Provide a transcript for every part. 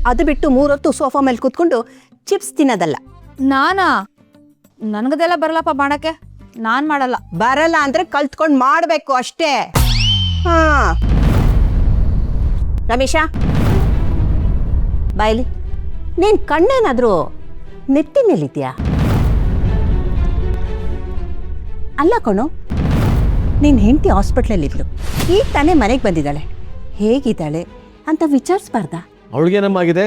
ಅದು ಬಿಟ್ಟು 3 ಹೊತ್ತು ಸೋಫಾ ಮೇಲೆ ಕೂತ್ಕೊಂಡು ಚಿಪ್ಸ್ ತಿನ್ನೋದಲ್ಲ. ನಾನಾ? ನನಗದೆಲ್ಲ ಬರಲ್ಲಪ್ಪ ಮಾಡಕ್ಕೆ, ನಾನು ಮಾಡಲ್ಲ. ಬರಲ್ಲ ಅಂದ್ರೆ ಕಲ್ತ್ಕೊಂಡು ಮಾಡಬೇಕು ಅಷ್ಟೇ. ಹಾ ರಮೇಶ ಬಾಯ್ಲಿ, ನೀನ್ ಕಣ್ಣೇನಾದ್ರೂ ನೆತ್ತಿ ಮೇಲಿದ್ಯಾ? ಅಲ್ಲ ಕಣೋ, ನಿನ್ನ ಹೆಂಡತಿ ಹಾಸ್ಪಿಟ್ಲಲ್ಲಿದ್ಲು, ಈಗ ತಾನೇ ಮನೆಗೆ ಬಂದಿದ್ದಾಳೆ, ಹೇಗಿದ್ದಾಳೆ ಅಂತ ವಿಚಾರಿಸ್ಬಾರ್ದಾ? ಅವಳಿಗೇನಮ್ಮಾಗಿದೆ?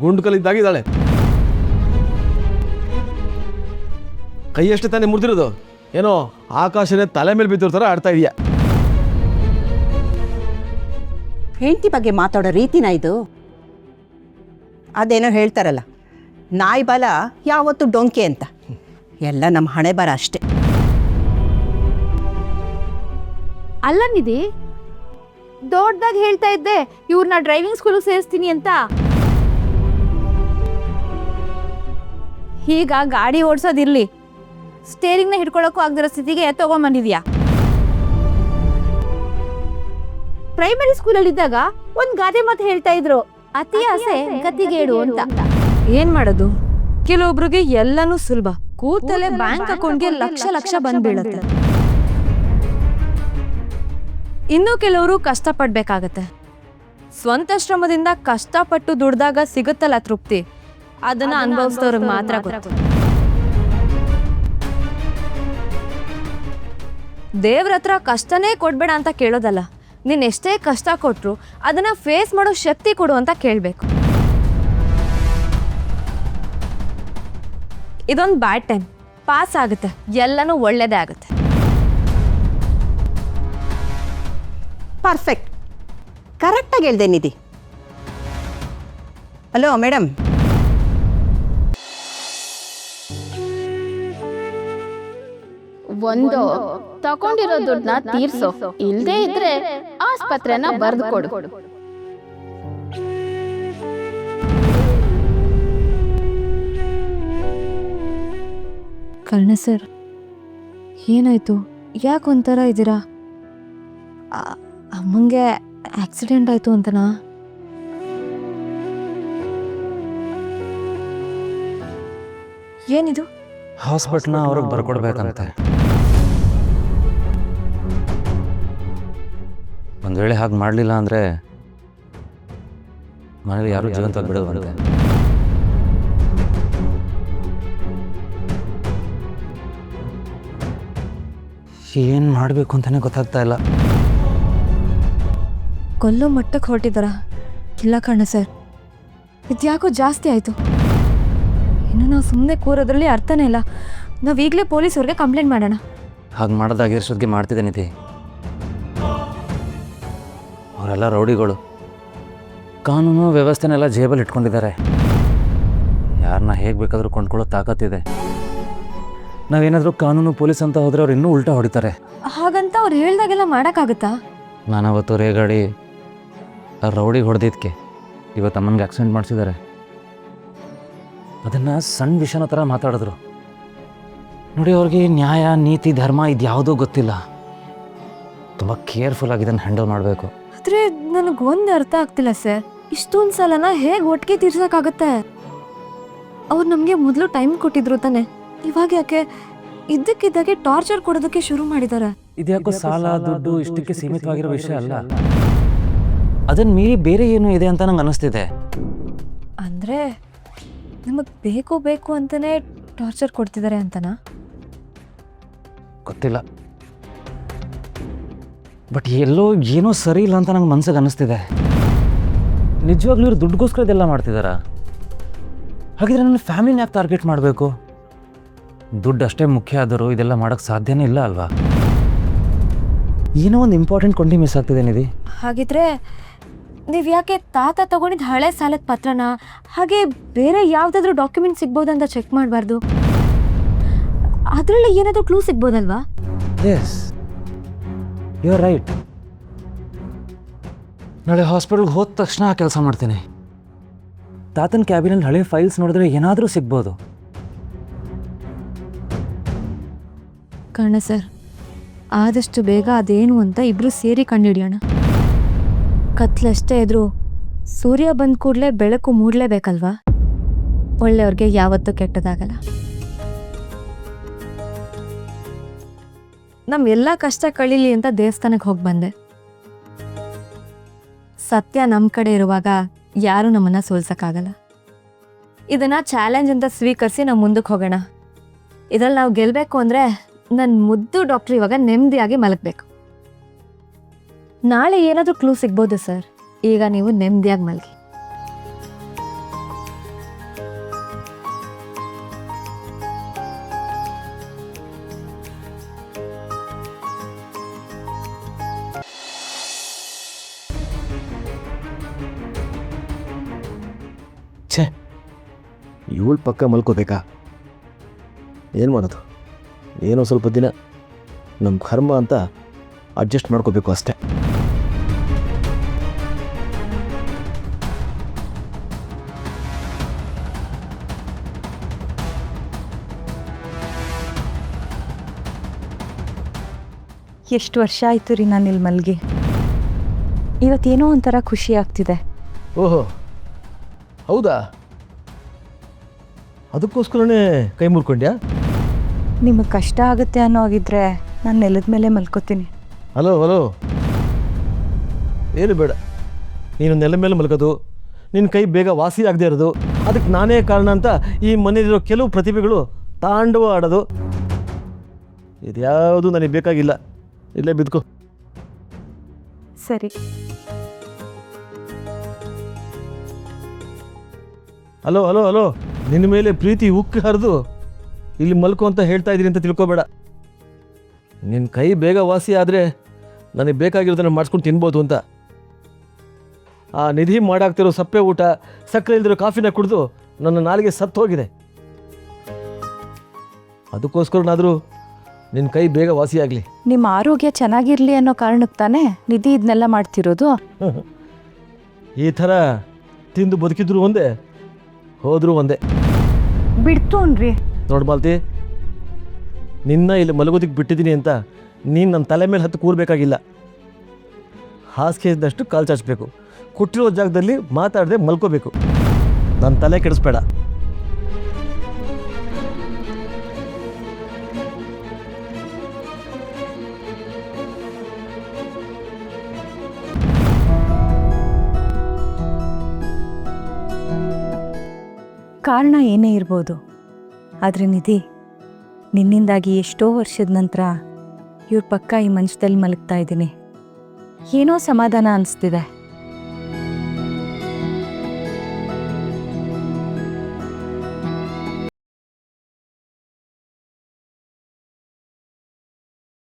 ಗುಂಡು ಕಲ್ಲಿದ್ದಾಗಿದ್ದಾಳೆ. ಕೈಯಷ್ಟು ತಾನೇ ಮುರಿದಿರೋದು, ಏನೋ ಆಕಾಶನೇ ತಲೆ ಮೇಲೆ ಬಿದ್ದಿರೋ ಥರ ಆಡ್ತಾ ಇದೆಯಾ? ಹೆಂಡತಿ ಬಗ್ಗೆ ಮಾತಾಡೋ ರೀತಿನ ಇದು? ಅದೇನೋ ಹೇಳ್ತಾರಲ್ಲ, ನಾಯಿ ಬಲ ಯಾವತ್ತು ಡೊಂಕೆ ಅಂತ. ಎಲ್ಲ ನಮ್ಮ ಹಣೆ ಬರ ಅಷ್ಟೇ. ಅಲ್ಲ ನಿಧಿ, ದೊಡ್ಡದಾಗಿ ಹೇಳ್ತಾ ಇದ್ದೆ ಇವ್ರನ್ನ ಡ್ರೈವಿಂಗ್ ಸ್ಕೂಲಿಗೆ ಸೇರಿಸ್ತೀನಿ ಅಂತ. ಈಗ ಗಾಡಿ ಓಡಿಸೋದಿರ್ಲಿ, ಸ್ಟೇರಿಂಗ್ನ ಹಿಡ್ಕೊಳ್ಳೋಕ್ಕೂ ಆಗದಿರೋ ಸ್ಥಿತಿಗೆ ತಗೊಂಬಂದಿದ್ಯಾ. ಪ್ರೈಮರಿ ಸ್ಕೂಲಲ್ಲಿದ್ದಾಗ ಒಂದು ಗಾದೆ ಮಾತು ಹೇಳ್ತಾ ಇದ್ರು, ಅತಿ ಆಸೆ ಗತಿಗೇಡು ಅಂತ. ಏನ್ ಮಾಡೋದು, ಕೆಲವೊಬ್ರಿಗೆ ಎಲ್ಲಾನು ಸುಲಭ, ಕೂತಲ್ಲೇ ಬ್ಯಾಂಕ್ ಅಕೌಂಟ್ಗೆ ಲಕ್ಷ ಲಕ್ಷ ಬಂದ್ ಬೀಳುತ್ತೆ. ಇನ್ನು ಕೆಲವರು ಕಷ್ಟಪಡ್ಬೇಕಾಗತ್ತೆ. ಸ್ವಂತ ಶ್ರಮದಿಂದ ಕಷ್ಟಪಟ್ಟು ದುಡ್ದಾಗ ಸಿಗುತ್ತಲ್ಲ ತೃಪ್ತಿ, ಅದನ್ನ ಅನುಭವಿಸಿದವ್ರಿಗೆ ಮಾತ್ರ ಗೊತ್ತು. ದೇವ್ರ ಹತ್ರ ಕಷ್ಟನೇ ಕೊಡ್ಬೇಡ ಅಂತ ಕೇಳೋದಲ್ಲ, ನೀನ್ ಎಷ್ಟೇ ಕಷ್ಟ ಕೊಟ್ರು ಅದನ್ನ ಫೇಸ್ ಮಾಡೋ ಶಕ್ತಿ ಕೊಡು ಅಂತ ಕೇಳಬೇಕು. ಇದೊಂದು ಬ್ಯಾಡ್ ಟೈಮ್, ಪಾಸ್ ಆಗುತ್ತೆ, ಎಲ್ಲನೂ ಒಳ್ಳೇದೇ ಆಗುತ್ತೆ. ಪರ್ಫೆಕ್ಟ್, ಕರೆಕ್ಟಾಗಿ ಹೇಳ್ದೆ ನಿಧಿ. ಹಲೋ ಮೇಡಮ್, ಒಂದು ತಗೊಂಡಿರೋ ದುಡ್ಡನ್ನ ತೀರ್ಸೋ, ಇಲ್ದೇ ಇದ್ರೆ ಆಸ್ಪತ್ರೆನ ಬರ್ದು ಕೊಡು. ಕರ್ಣ ಸರ್, ಏನಾಯ್ತು? ಯಾಕೆ ಒಂಥರ ಇದ್ದೀರಾ? ಅಮ್ಮಂಗೆ ಆಕ್ಸಿಡೆಂಟ್ ಆಯ್ತು ಅಂತನಾ? ಏನಿದು? ಹಾಸ್ಪಿಟ್ಲ್ನ ಅವ್ರಿಗೆ ಬರ್ಕೊಡ್ಬೇಕಂತೆ. ಒಂದು ವೇಳೆ ಹಾಗೆ ಮಾಡಲಿಲ್ಲ ಅಂದರೆ ಮನೇಲಿ ಯಾರೂ ಜೀವಂತವಾಗಿ ಬಿಡೋದಂತೆ. ಏನು ಮಾಡಬೇಕು ಅಂತಲೇ ಗೊತ್ತಾಗ್ತಾ ಇಲ್ಲ. ಕೊಲ್ಲೋ ಮಟ್ಟಕ್ಕೆ ಹೊರಟಿದ್ದಾರ? ಇಲ್ಲ ಕಣ್ಣ ಸರ್, ಇದ್ಯಾಕೋ ಜಾಸ್ತಿ ಆಯಿತು. ಇನ್ನು ನಾವು ಸುಮ್ಮನೆ ಕೂರೋದ್ರಲ್ಲಿ ಅರ್ಥನೇ ಇಲ್ಲ. ನಾವು ಈಗಲೇ ಪೊಲೀಸವ್ರಿಗೆ ಕಂಪ್ಲೇಂಟ್ ಮಾಡೋಣ. ಹಾಗೆ ಮಾಡೋದಾಗಿ ಎಷ್ಟೊತ್ತಿಗೆ ಮಾಡ್ತಿದ್ದೆ ನಿಧಿ. ಅವರೆಲ್ಲ ರೌಡಿಗಳು, ಕಾನೂನು ವ್ಯವಸ್ಥೆನೆಲ್ಲ ಜೇಬಲ್ಲಿ ಇಟ್ಕೊಂಡಿದ್ದಾರೆ. ಯಾರನ್ನ ಹೇಗೆ ಬೇಕಾದರೂ ಕೊಂಡ್ಕೊಳ್ಳೋ ತಾಕತ್ತಿದೆ. ನಾವೇನಾದರೂ ಕಾನೂನು ಪೊಲೀಸ್ ಅಂತ ಹೋದರೆ ಅವ್ರು ಇನ್ನೂ ಉಲ್ಟಾ ಹೊಡಿತಾರೆ. ಹಾಗಂತ ಅವ್ರು ಹೇಳ್ದಾಗೆಲ್ಲ ಮಾಡೋಕ್ಕಾಗುತ್ತಾ? ನಾನು ಅವತ್ತು ರೇಗಾಡಿ ಆ ರೌಡಿಗೆ ಹೊಡೆದಿದ್ದಕ್ಕೆ ಇವತ್ತು ಅಮ್ಮನಿಗೆ ಆಕ್ಸಿಡೆಂಟ್ ಮಾಡಿಸಿದ್ದಾರೆ. ಅದನ್ನು ಸಣ್ಣ ವಿಷಯನ ಥರ ಮಾತಾಡಿದ್ರು ನೋಡಿ. ಅವ್ರಿಗೆ ನ್ಯಾಯ, ನೀತಿ, ಧರ್ಮ ಇದು ಯಾವುದೂ ಗೊತ್ತಿಲ್ಲ. ತುಂಬ ಕೇರ್ಫುಲ್ಲಾಗಿ ಇದನ್ನು ಹ್ಯಾಂಡಲ್ ಮಾಡಬೇಕು. ಆದರೆ ನನಗೊಂದು ಅರ್ಥ ಆಗ್ತಿಲ್ಲ ಸರ್, ಇಷ್ಟೊಂದು ಸಲನ ಹೇಗೆ ಒಟ್ಟಿಗೆ ತೀರ್ಸೋಕ್ಕಾಗತ್ತೆ? ಅವ್ರು ನಮಗೆ ಮೊದಲು ಟೈಮ್ ಕೊಟ್ಟಿದ್ರು ತಾನೆ, ಇವಾಗ ಯಾಕೆ ಇದ್ದಕ್ಕಿದ್ದಾಗೆ ಟಾರ್ಚರ್ ಕೊಡೋದಕ್ಕೆ ಶುರು ಮಾಡಿದ್ದಾರೆ? ಇದ್ಯಾಕೋ ಸಾಲ ದುಡ್ಡು ಇಷ್ಟಕ್ಕೆ ಸೀಮಿತವಾಗಿರೋ ವಿಷಯ ಅಲ್ಲ, ಅದನ್ನು ಮೀರಿ ಬೇರೆ ಏನೂ ಇದೆ ಅಂತ ನಂಗೆ ಅನ್ನಿಸ್ತಿದೆ. ಅಂದರೆ ನಮಗೆ ಬೇಕು ಅಂತಲೇ ಟಾರ್ಚರ್ ಕೊಡ್ತಿದ್ದಾರೆ ಅಂತನಾ? ಗೊತ್ತಿಲ್ಲ, ಬಟ್ ಎಲ್ಲೋ ಏನೋ ಸರಿ ಇಲ್ಲ ಅಂತ ನಂಗೆ ಮನ್ಸಿಗೆ ಅನ್ನಿಸ್ತಿದೆ. ನಿಜವಾಗ್ಲೂ ಇವ್ರು ದುಡ್ಡುಗೋಸ್ಕರ ಇದೆಲ್ಲ ಮಾಡ್ತಿದ್ದಾರಾ? ಹಾಗಿದ್ರೆ ನನ್ನ ಫ್ಯಾಮಿಲಿನ ಯಾಕೆ ಟಾರ್ಗೆಟ್ ಮಾಡಬೇಕು? ದುಡ್ಡು ಅಷ್ಟೇ ಮುಖ್ಯ ಆದರೂ ಇದೆಲ್ಲ ಮಾಡೋಕ್ಕೆ ಸಾಧ್ಯನೇ ಇಲ್ಲ ಅಲ್ವಾ? ಏನೋ ಒಂದು ಇಂಪಾರ್ಟೆಂಟ್ ಕೊಂಡಿ ಮಿಸ್ ಆಗ್ತಿದೆ ನಿಧಿ. ಹಾಗಿದ್ರೆ ನೀವು ಯಾಕೆ ತಾತ ತಗೊಂಡಿದ್ದ ಹಳೆ ಸಾಲದ ಪತ್ರನ ಹಾಗೆ ಬೇರೆ ಯಾವುದಾದ್ರೂ ಡಾಕ್ಯುಮೆಂಟ್ ಸಿಗ್ಬೋದಂತ ಚೆಕ್ ಮಾಡಬಾರ್ದು? ಅದರಲ್ಲಿ ಏನಾದರೂ ಕ್ಲೂ ಸಿಗ್ಬೋದಲ್ವಾ? Yes, you are right. ನಾಳೆ ಹಾಸ್ಪಿಟಲ್ಗೆ ಹೋದ ತಕ್ಷಣ ಆ ಕೆಲಸ ಮಾಡ್ತೀನಿ. ತಾತನ ಕ್ಯಾಬಿನಲ್ಲಿ ಹಳೆ ಫೈಲ್ಸ್ ನೋಡಿದ್ರೆ ಏನಾದರೂ ಸಿಗ್ಬೋದು. ಕರ್ಣ ಸರ್, ಆದಷ್ಟು ಬೇಗ ಅದೇನು ಅಂತ ಇಬ್ರು ಸೇರಿ ಕಂಡುಹಿಡಿಯೋಣ. ಕತ್ಲಷ್ಟೇ ಇದ್ರು ಸೂರ್ಯ ಬಂದ ಕೂಡಲೇ ಬೆಳಕು ಮೂಡಲೇಬೇಕಲ್ವಾ? ಒಳ್ಳೆಯವ್ರಿಗೆ ಯಾವತ್ತೂ ಕೆಟ್ಟದಾಗಲ್ಲ. ನಮ್ಮ ಎಲ್ಲ ಕಷ್ಟ ಕಳೀಲಿ ಅಂತ ದೇವಸ್ಥಾನಕ್ಕೆ ಹೋಗಿ ಬಂದೆ. ಸತ್ಯ ನಮ್ಮ ಕಡೆ ಇರುವಾಗ ಯಾರೂ ನಮ್ಮನ್ನು ಸೋಲ್ಸೋಕ್ಕಾಗಲ್ಲ. ಇದನ್ನು ಚಾಲೆಂಜ್ ಅಂತ ಸ್ವೀಕರಿಸಿ ನಾವು ಮುಂದಕ್ಕೆ ಹೋಗೋಣ. ಇದರಲ್ಲಿ ನಾವು ಗೆಲ್ಲಬೇಕು ಅಂದರೆ ನನ್ನ ಮುದ್ದು ಡಾಕ್ಟ್ರ್ ಇವಾಗ ನೆಮ್ಮದಿಯಾಗಿ ಮಲಗಬೇಕು. ನಾಳೆ ಏನಾದರೂ ಕ್ಲೂ ಸಿಗ್ಬೋದು ಸರ್. ಈಗ ನೀವು ನೆಮ್ಮದಿಯಾಗಿ ಮಲಗಿ. ಛೇ, ಇವಳು ಪಕ್ಕ ಮಲ್ಕೋಬೇಕಾ? ಏನು ಮಾಡೋದು? ಏನೋ ಸ್ವಲ್ಪ ದಿನ ನಮ್ಮ ಕರ್ಮ ಅಂತ ಅಡ್ಜಸ್ಟ್ ಮಾಡ್ಕೋಬೇಕು ಅಷ್ಟೇ. ಎಷ್ಟು ವರ್ಷ ಆಯಿತು ರೀ ನಾನು ಇಲ್ಲಿ ಮಲ್ಗಿ. ಇವತ್ತೇನೋ ಒಂಥರ ಖುಷಿ ಆಗ್ತಿದೆ. ಓಹೋ, ಹೌದಾ? ಅದಕ್ಕೋಸ್ಕರನೇ ಕೈ ಮುರ್ಕೊಂಡ್ಯಾ? ನಿಮಗೆ ಕಷ್ಟ ಆಗುತ್ತೆ ಅನ್ನೋ ಆಗಿದ್ರೆ ನಾನು ನೆಲದ ಮೇಲೆ ಮಲ್ಕೋತೀನಿ. ಹಲೋ ಹಲೋ, ಏನು ಬೇಡ. ನೀನು ನೆಲ ಮೇಲೆ ಮಲ್ಕೋದು, ನಿನ್ನ ಕೈ ಬೇಗ ವಾಸಿ ಆಗದೆ ಇರೋದು, ಅದಕ್ಕೆ ನಾನೇ ಕಾರಣ ಅಂತ ಈ ಮನೆಯಲ್ಲಿರೋ ಕೆಲವು ಪ್ರತಿಭೆಗಳು ತಾಂಡವ ಆಡೋದು, ಇದ್ಯಾವುದು ನನಗೆ ಬೇಕಾಗಿಲ್ಲ. ಇಲ್ಲೇ ಬಿದ್ಕೋ. ಸರಿ. ಹಲೋ ಹಲೋ ಹಲೋ, ನಿನ್ನ ಮೇಲೆ ಪ್ರೀತಿ ಉಕ್ಕಿ ಹರಿದು ಇಲ್ಲಿ ಮಲ್ಕೋ ಅಂತ ಹೇಳ್ತಾ ಇದ್ದೀನಿ ಅಂತ ತಿಳ್ಕೊಬೇಡ. ನಿನ್ನ ಕೈ ಬೇಗ ವಾಸಿ ಆದರೆ ನನಗೆ ಬೇಕಾಗಿರೋದನ್ನು ಮಾಡಿಸ್ಕೊಂಡು ತಿನ್ಬೋದು ಅಂತ. ಆ ನಿಧಿ ಮಾಡಾಕ್ತಿರೋ ಸಪ್ಪೆ ಊಟ, ಸಕ್ಕರೆ ಇಲ್ದಿರೋ ಕಾಫಿನ ಕುಡಿದು ನನ್ನ ನಾಲಿಗೆ ಸತ್ತು ಹೋಗಿದೆ. ಅದಕ್ಕೋಸ್ಕರನಾದರೂ ನಿನ್ನ ಕೈ ಬೇಗ ವಾಸಿಯಾಗಲಿ. ನಿಮ್ಮ ಆರೋಗ್ಯ ಚೆನ್ನಾಗಿರಲಿ ಅನ್ನೋ ಕಾರಣಕ್ಕೆ ತಾನೇ ನಿಧಿ ಇದನ್ನೆಲ್ಲ ಮಾಡ್ತಿರೋದು. ಈ ಥರ ತಿಂದು ಬದುಕಿದ್ರು ಒಂದೇ, ಹೋದರೂ ಒಂದೇ. ಬಿಡ್ತು ಅನ್ರಿ. ನೋಡಿ ಮಾಲ್ತಿ, ನಿನ್ನ ಇಲ್ಲಿ ಮಲಗೋದಕ್ಕೆ ಬಿಟ್ಟಿದ್ದೀನಿ ಅಂತ ನೀನು ನನ್ನ ತಲೆ ಮೇಲೆ ಹತ್ತು ಕೂರಬೇಕಾಗಿಲ್ಲ. ಹಾಸಿಗೆ ಇದ್ದಷ್ಟು ಕಾಲು ಚಾಚಬೇಕು. ಕೊಟ್ಟಿರೋ ಜಾಗದಲ್ಲಿ ಮಾತಾಡದೆ ಮಲ್ಕೋಬೇಕು. ನನ್ನ ತಲೆ ಕೆಡಿಸ್ಬೇಡ. ಕಾರಣ ಏನೇ ಇರ್ಬೋದು, ಆದರೆ ನಿಧಿ, ನಿನ್ನಿಂದಾಗಿ ಎಷ್ಟೋ ವರ್ಷದ ನಂತರ ಇವ್ರ ಪಕ್ಕ ಈ ಮಂಚದಲ್ಲಿ ಮಲಗ್ತಾ ಇದ್ದೀನಿ. ಏನೋ ಸಮಾಧಾನ ಅನಿಸ್ತಿದೆ.